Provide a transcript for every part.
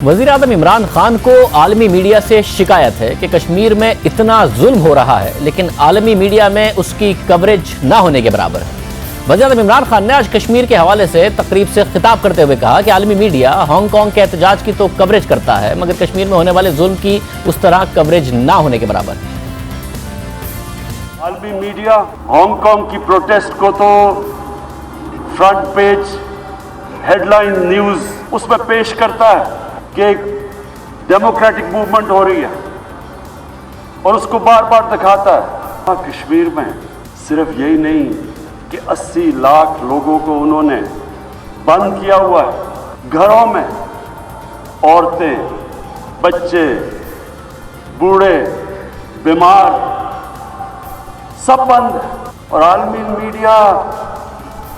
वज़ीर आज़म इमरान खान को आलमी मीडिया से शिकायत है कि कश्मीर में इतना जुल्म हो रहा है लेकिन आलमी मीडिया में उसकी कवरेज ना होने के बराबर है। वज़ीर आज़म इमरान खान ने आज कश्मीर के हवाले से तकरीब से खिताब करते हुए कहा कि आलमी मीडिया हांगकांग के एहतजाज की तो कवरेज करता है मगर कश्मीर में होने वाले जुल्म की उस तरह कवरेज ना होने के बराबर है। आलमी मीडिया हांगकांग की प्रोटेस्ट को तो फ्रंट पेज हेडलाइन न्यूज़ उसमें पेश करता है कि एक डेमोक्रेटिक मूवमेंट हो रही है और उसको बार बार दिखाता है। कश्मीर में सिर्फ यही नहीं कि 80 लाख लोगों को उन्होंने बंद किया हुआ है, घरों में औरतें, बच्चे, बूढ़े, बीमार सब बंद है और आलमी मीडिया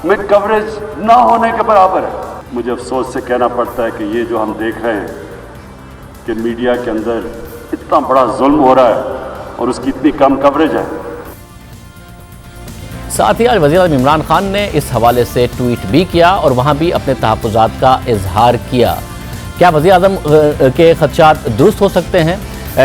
में कवरेज ना होने के बराबर है। मुझे अफसोस से कहना पड़ता है कि ये जो हम देख रहे हैं कि मीडिया के अंदर इतना बड़ा जुल्म हो रहा है और उसकी इतनी कम कवरेज है। साथ ही आज वज़ीर आज़म इमरान खान ने इस हवाले से ट्वीट भी किया और वहाँ भी अपने तहफ़्फ़ुज़ात का इजहार किया। क्या वज़ीर आज़म के ख़दशात दुरुस्त हो सकते हैं,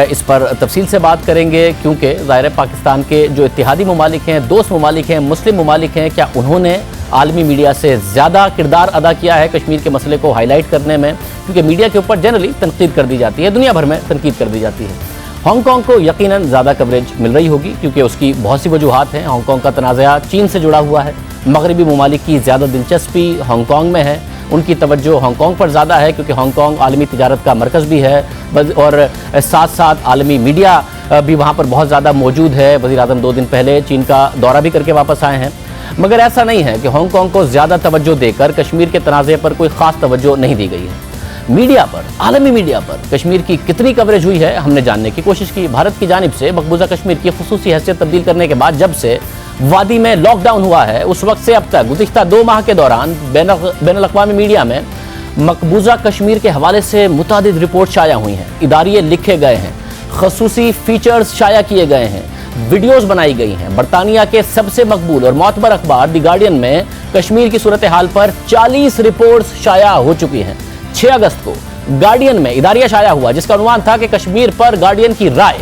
इस पर तफसील से बात करेंगे क्योंकि ज़ाहिर है पाकिस्तान के जो इत्तेहादी ममालिक हैं, दोस्त ममालिक हैं, मुस्लिम ममालिक हैं, क्या उन्होंने आलमी मीडिया से ज़्यादा किरदार अदा किया है कश्मीर के मसले को हाईलाइट करने में, क्योंकि मीडिया के ऊपर जनरली तनकीद कर दी जाती है, दुनिया भर में तनकीद कर दी जाती है। हांगकांग को यकीनन ज़्यादा कवरेज मिल रही होगी क्योंकि उसकी बहुत सी वजूहात हैं। हांगकांग का तनाज़ा चीन से जुड़ा हुआ है, मगरबी ममालिक की ज़्यादा दिलचस्पी हांगकांग में है, उनकी तवज्जो हांगकांग पर ज़्यादा है क्योंकि हांगकांग आलमी तिजारत का मरकज़ भी है और साथ साथ आलमी मीडिया भी वहाँ पर बहुत ज़्यादा मौजूद है। वज़ीर आज़म 2 दिन पहले चीन का दौरा भी करके वापस आए हैं। मगर ऐसा नहीं है कि हांगकांग को ज़्यादा तवज्जो देकर कश्मीर के तनाज़े पर कोई ख़ास तवज्जो नहीं दी गई है। मीडिया पर, आलमी मीडिया पर कश्मीर की कितनी कवरेज हुई है हमने जानने की कोशिश की। भारत की जानिब से मकबूजा कश्मीर की खुसूसी हैसियत तब्दील करने के बाद जब से वादी में लॉकडाउन हुआ है उस वक्त से अब तक गुज़िश्ता 2 माह के दौरान बैनुल-अक़वामी मीडिया में मकबूजा कश्मीर के हवाले से मुतादिद रिपोर्ट शाया हुई हैं, इदारिये लिखे गए हैं, खसूसी फीचर्स शाया किए गए हैं, वीडियोस बनाई गई हैं। बरतानिया के सबसे मकबूल और मोतबर अखबार द गार्डियन में कश्मीर की सूरत हाल पर 40 रिपोर्ट्स शाया हो चुकी हैं। 6 अगस्त को गार्डियन में इदारिया शाया हुआ जिसका उन्वान था कि कश्मीर पर गार्डियन की राय,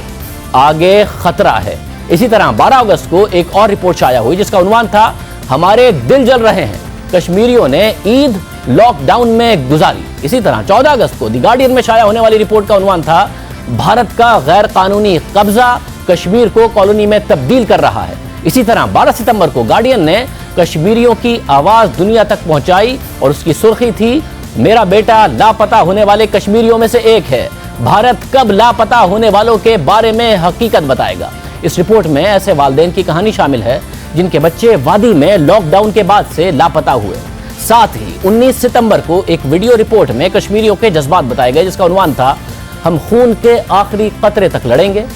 आगे खतरा है। इसी तरह 12 अगस्त को एक और रिपोर्ट शाया हुई जिसका उन्वान था हमारे दिल जल रहे हैं, कश्मीरियों ने ईद लॉकडाउन में गुजारी। इसी तरह 14 अगस्त को द गार्डियन में शाया होने वाली रिपोर्ट का उन्वान था भारत का गैर कानूनी कब्जा कश्मीर को कॉलोनी में तब्दील कर रहा है। इसी तरह 12 सितंबर को गार्डियन ने कश्मीरियों की आवाज दुनिया तक पहुंचाई और उसकी सुर्खी थी मेरा बेटा लापता होने वाले कश्मीरियों में से एक है, भारत कब लापता होने वालों के बारे में हकीकत बताएगा। इस रिपोर्ट में ऐसे वालिदैन की कहानी शामिल है जिनके बच्चे वादी में लॉकडाउन के बाद से लापता हुए। साथ ही 19 सितंबर को एक वीडियो रिपोर्ट में कश्मीरियों के जज्बात बताए गए जिसका उन्वान था हम खून के आखिरी कतरे तक लड़ेंगे।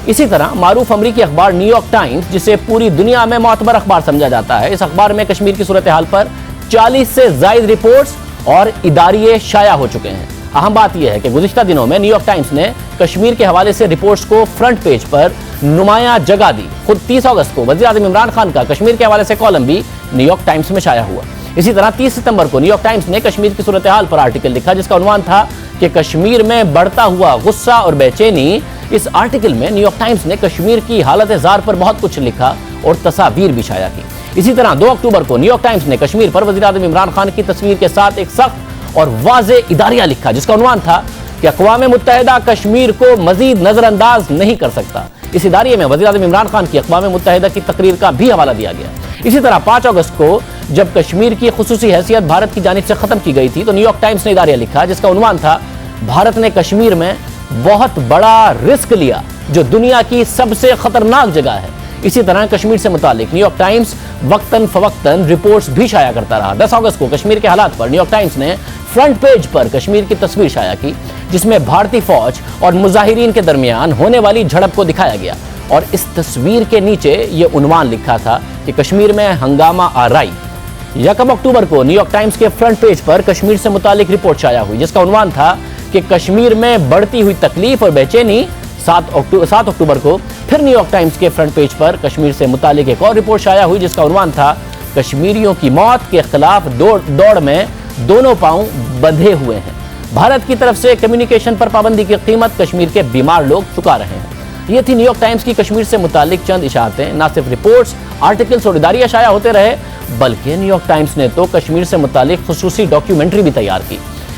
इसी तरह मारूफ अमरीकी अखबार न्यूयॉर्क टाइम्स, जिसे पूरी दुनिया में मोतबर अखबार समझा जाता है, इस अखबार में कश्मीर की सूरत हाल पर 40 से ज़ायद रिपोर्ट्स और इदारिये शाया हो चुके हैं। अहम बात यह है कि गुज़िश्ता दिनों में न्यूयॉर्क टाइम्स ने कश्मीर के हवाले से रिपोर्ट्स को फ्रंट पेज पर नुमायां जगह दी। खुद 30 अगस्त को वज़ीर आज़म इमरान खान का कश्मीर के हवाले से कॉलम भी न्यूयॉर्क टाइम्स में शाया हुआ। इसी तरह 30 सितंबर को न्यूयॉर्क टाइम्स ने कश्मीर की सूरत हाल पर आर्टिकल लिखा जिसका उन्वान था कि कश्मीर में बढ़ता हुआ गुस्सा और बेचैनी। इस आर्टिकल में न्यूयॉर्क टाइम्स ने कश्मीर की हालत ज़ार पर बहुत कुछ लिखा और तस्वीर भी शाया की। इसी तरह 2 अक्टूबर को न्यूयॉर्क टाइम्स ने कश्मीर पर वज़ीर आज़म इमरान खान की तस्वीर के साथ एक सख्त और वाज़े इदारिया लिखा जिसका उन्वान था कि अक़वाम मुत्तहिदा कश्मीर को मजीद नज़रअंदाज नहीं कर सकता। इस इदारिये में वज़ीर आज़म इमरान खान की अक़वाम मुत्तहिदा की तकरीर का भी हवाला दिया गया। इसी तरह 5 अगस्त को जब कश्मीर की खुसूसी हैसियत भारत की जानिब से ख़त्म की गई थी तो न्यूयॉर्क टाइम्स ने इदारिया लिखा जिसका उन्वान था भारत ने कश्मीर में बहुत बड़ा रिस्क लिया जो दुनिया की सबसे खतरनाक जगह है। इसी तरह कश्मीर से मुतालिक न्यूयॉर्क टाइम्स वक्तन फवक्तन रिपोर्ट्स भी शाया करता रहा। 10 अगस्त को कश्मीर के हालात पर न्यूयॉर्क टाइम्स ने फ्रंट पेज पर कश्मीर की तस्वीर शाया की जिसमें भारतीय फौज और मुजाहिरीन के दरमियान होने वाली झड़प को दिखाया गया और इस तस्वीर के नीचे ये उन्वान लिखा था कि कश्मीर में हंगामा आराई। 1 अक्टूबर को न्यूयॉर्क टाइम्स के फ्रंट पेज पर कश्मीर से मुतालिक रिपोर्ट शाया हुई जिसका उन्वान था कि कश्मीर में बढ़ती हुई तकलीफ और बेचैनी। 7 अक्टूबर को फिर न्यूयॉर्क टाइम्स के फ्रंट पेज पर कश्मीर से मुतालिक एक और रिपोर्ट शाया हुई जिसका उन्वान था कश्मीरियों की मौत के खिलाफ दौड़ में दोनों पांव बंधे हुए हैं। بھارت کی طرف سے کمیونیکیشن پر پابندی کی قیمت کشمیر کے بیمار لوگ چکا رہے ہیں۔ یہ تھی نیو یارک ٹائمز کی کشمیر سے متعلق چند اشاعتیں۔ نہ صرف رپورٹس، آرٹیکلز اور اداریہ شائع ہوتے رہے، بلکہ نیو یارک ٹائمز نے تو کشمیر سے متعلق خصوصی ڈاکیومنٹری بھی تیار کی۔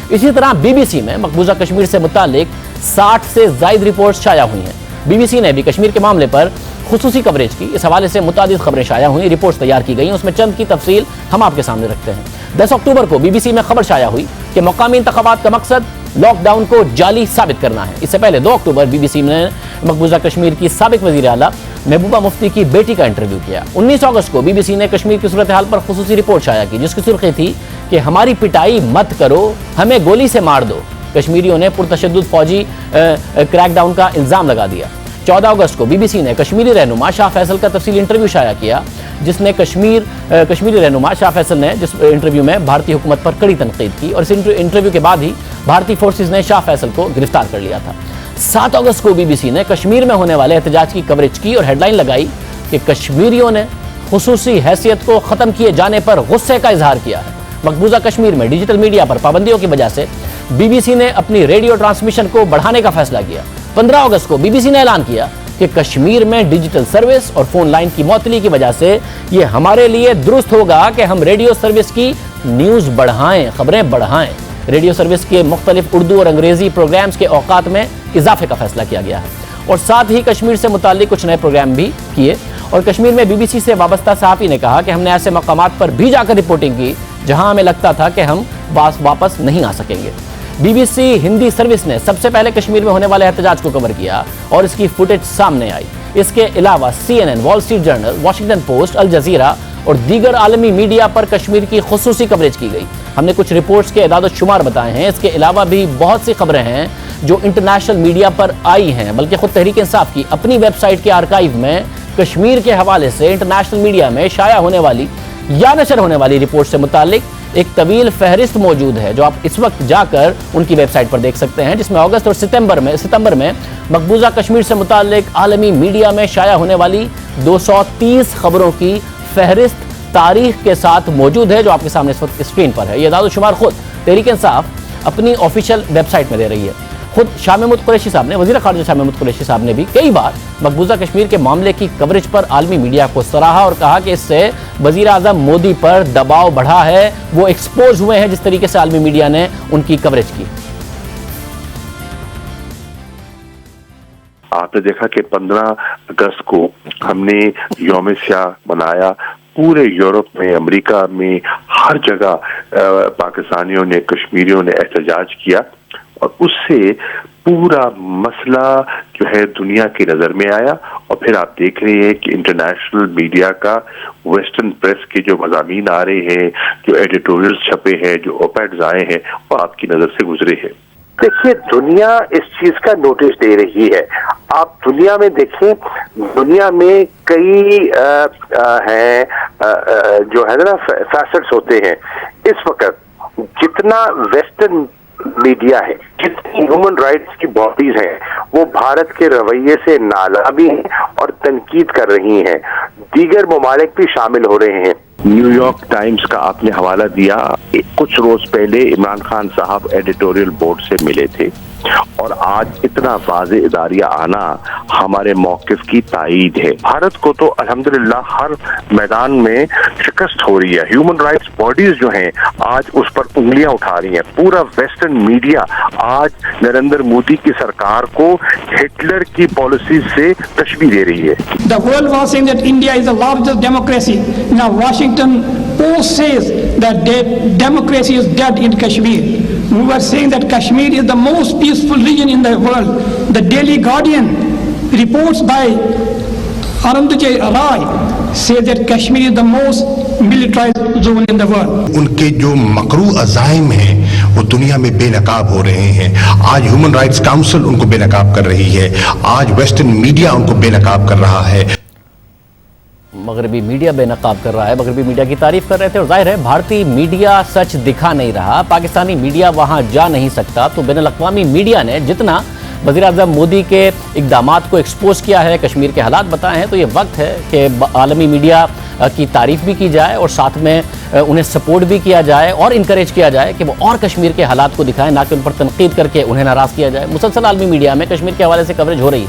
اسی طرح بی بی سی میں مقبوضہ کشمیر سے متعلق 60 سے زائد رپورٹس شائع ہوئی ہیں۔ بی بی سی نے بھی کشمیر کے معاملے پر خصوصی کوریج کی۔ اس حوالے سے متعدد خبریں شائع ہوئیں، رپورٹس تیار کی گئیں، اس میں چند کی تفصیل ہم آپ کے سامنے رکھتے ہیں۔ 10 اکتوبر کو بی بی سی میں خبر شائع ہوئی کہ مقامی انتخابات کا مقصد لاک ڈاؤن کو جعلی ثابت کرنا ہے۔ اس سے پہلے 2 اکتوبر بی بی سی نے مقبوضہ کشمیر کی سابق وزیر اعلیٰ محبوبہ مفتی کی بیٹی کا انٹرویو کیا۔ 19 اگست کو بی بی سی نے کشمیر کی صورتحال پر خصوصی رپورٹ شائع کی، جس کی سرخی تھی کہ ہماری پٹائی مت کرو، ہمیں گولی سے مار دو۔ کشمیریوں نے پرتشدد فوجی کریک ڈاؤن کا الزام لگا دیا۔ 14 اگست کو بی بی سی نے کشمیری رہنما شاہ فیصل کا تفصیلی انٹرویو شائع کیا، جس نے کشمیری رہنما شاہ فیصل نے جس انٹرویو میں بھارتی حکومت پر کڑی تنقید کی، اور اس انٹرویو کے بعد ہی بھارتی فورسز نے شاہ فیصل کو گرفتار کر لیا تھا۔ 7 اگست کو بی بی سی نے کشمیر میں ہونے والے احتجاج کی کوریج کی اور ہیڈ لائن لگائی کہ کشمیریوں نے خصوصی حیثیت کو ختم کیے جانے پر غصے کا اظہار کیا ہے۔ مقبوضہ کشمیر میں ڈیجیٹل میڈیا پر پابندیوں کی وجہ سے بی بی سی نے اپنی ریڈیو ٹرانسمیشن کو بڑھانے کا فیصلہ کیا۔ 15 اگست کو بی بی سی نے اعلان کیا کہ کشمیر میں ڈیجیٹل سروس اور فون لائن کی معطلی کی وجہ سے یہ ہمارے لیے درست ہوگا کہ ہم ریڈیو سروس کی نیوز بڑھائیں، خبریں بڑھائیں۔ ریڈیو سروس کے مختلف اردو اور انگریزی پروگرامز کے اوقات میں اضافے کا فیصلہ کیا گیا ہے، اور ساتھ ہی کشمیر سے متعلق کچھ نئے پروگرام بھی کیے۔ اور کشمیر میں بی بی سی سے وابستہ صحافی نے کہا کہ ہم نے ایسے مقامات پر بھی جا کر رپورٹنگ کی جہاں ہمیں لگتا تھا کہ ہم واپس نہیں آ سکیں گے۔ B B C Hindi service نے سب سے پہلے کشمیر میں ہونے والے احتجاج کو کور کیا اور اس کی فوٹیج سامنے آئی۔ اس کے علاوہ CNN، Wall Street Journal, Washington Post, Al Jazeera اور دیگر عالمی میڈیا پر کشمیر کی خصوصی کوریج کی گئی۔ ہم نے کچھ رپورٹس کے اعداد و شمار بتائے ہیں۔ اس کے علاوہ بھی بہت سی خبریں ہیں جو انٹرنیشنل میڈیا پر آئی ہیں، بلکہ خود تحریک انصاف کی اپنی ویب سائٹ کے آرکائیو میں کشمیر کے حوالے سے انٹرنیشنل میڈیا میں شائع ہونے والی یا نشر ہونے والی رپورٹ سے متعلق ایک طویل فہرست موجود ہے، جو آپ اس وقت جا کر ان کی ویب سائٹ پر دیکھ سکتے ہیں، جس میں اگست اور ستمبر میں مقبوضہ کشمیر سے متعلق عالمی میڈیا میں شائع ہونے والی 230 خبروں کی فہرست تاریخ کے ساتھ موجود ہے، جو آپ کے سامنے اس وقت اسکرین پر ہے۔ یہ اعداد و شمار خود تحریک انصاف اپنی آفیشیل ویب سائٹ میں دے رہی ہے۔ خود شاہ محمود قریشی صاحب نے، وزیر خارجہ شاہ محمود قریشی صاحب نے بھی کئی بار مقبوضہ کشمیر کے معاملے کی کوریج پر عالمی میڈیا کو سراہا اور کہا کہ اس سے وزیر اعظم مودی پر دباؤ بڑھا ہے، وہ ایکسپوز ہوئے ہیں جس طریقے سے عالمی میڈیا نے ان کی کوریج کی۔ آپ نے دیکھا کہ 15 اگست کو ہم نے یوم سیاہ منایا، پورے یورپ میں، امریکہ میں، ہر جگہ پاکستانیوں نے، کشمیریوں نے احتجاج کیا، اور اس سے پورا مسئلہ جو ہے دنیا کی نظر میں آیا۔ اور پھر آپ دیکھ رہے ہیں کہ انٹرنیشنل میڈیا کا، ویسٹرن پریس کے جو مضامین آ رہے ہیں، جو ایڈیٹوریلز چھپے ہیں، جو اوپیڈز آئے ہیں، وہ آپ کی نظر سے گزرے ہیں۔ دیکھیے، دنیا اس چیز کا نوٹس دے رہی ہے۔ آپ دنیا میں دیکھیں، دنیا میں کئی ہیں جو ہے نا فیسٹس ہوتے ہیں۔ اس وقت جتنا ویسٹرن میڈیا ہے، جتنی ہیومن رائٹس کی باڈیز ہیں، وہ بھارت کے رویے سے نالامی ہیں اور تنقید کر رہی ہیں۔ دیگر ممالک بھی شامل ہو رہے ہیں۔ نیو یارک ٹائمز کا آپ نے حوالہ دیا، کچھ روز پہلے عمران خان صاحب ایڈیٹوریل بورڈ سے ملے تھے، اور آج اتنا واضح اداریہ آنا ہمارے موقف کی تائید ہے۔ بھارت کو تو الحمدللہ ہر میدان میں شکست ہو رہی ہے۔ ہیومن رائٹس باڈیز جو ہیں آج اس پر انگلیاں اٹھا رہی ہیں۔ پورا ویسٹرن میڈیا آج نریندر مودی کی سرکار کو ہٹلر کی پالیسیز سے تشبیہ دے رہی ہے۔ The world was saying that India is the largest democracy. Now Washington Post says that democracy is dead in Kashmir. We were saying that Kashmir is the most peaceful region in the world. The Daily Guardian reports by Arundhati Roy say that Kashmir is the most militarized zone in the world. ان کے جو مکروہ عزائم ہیں وہ دنیا میں بے نقاب ہو رہے ہیں۔ آج ہیومن رائٹس کاؤنسل ان کو بے نقاب کر رہی ہے، آج ویسٹرن میڈیا ان کو بے نقاب کر رہا ہے۔ مغربی میڈیا بے نقاب کر رہا ہے، مغربی میڈیا کی تعریف کر رہے تھے، اور ظاہر ہے بھارتی میڈیا سچ دکھا نہیں رہا، پاکستانی میڈیا وہاں جا نہیں سکتا، تو بین الاقوامی میڈیا نے جتنا वज़ीर आज़म मोदी के इक़दामात को एक्सपोज किया है, कश्मीर के हालात बताए हैं, तो ये वक्त है कि आलमी मीडिया की तारीफ भी की जाए और साथ में उन्हें सपोर्ट भी किया जाए और इनकरेज किया जाए कि वो और कश्मीर के हालात को दिखाएं, ना कि उन पर तनकीद करके उन्हें नाराज़ किया जाए। मुसलसल आलमी मीडिया में कश्मीर के हवाले से कवरेज हो रही है।